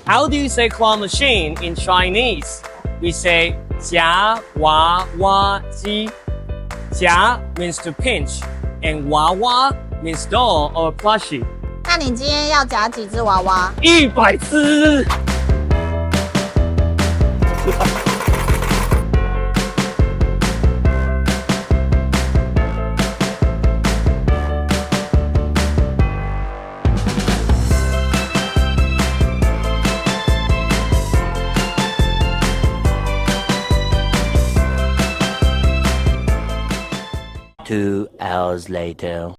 How do you say claw machine in Chinese? We say 夹娃娃机. 夹 means to pinch, and 娃娃 means doll or plushie. 那你今天要夹几只娃娃100只。2 hours later.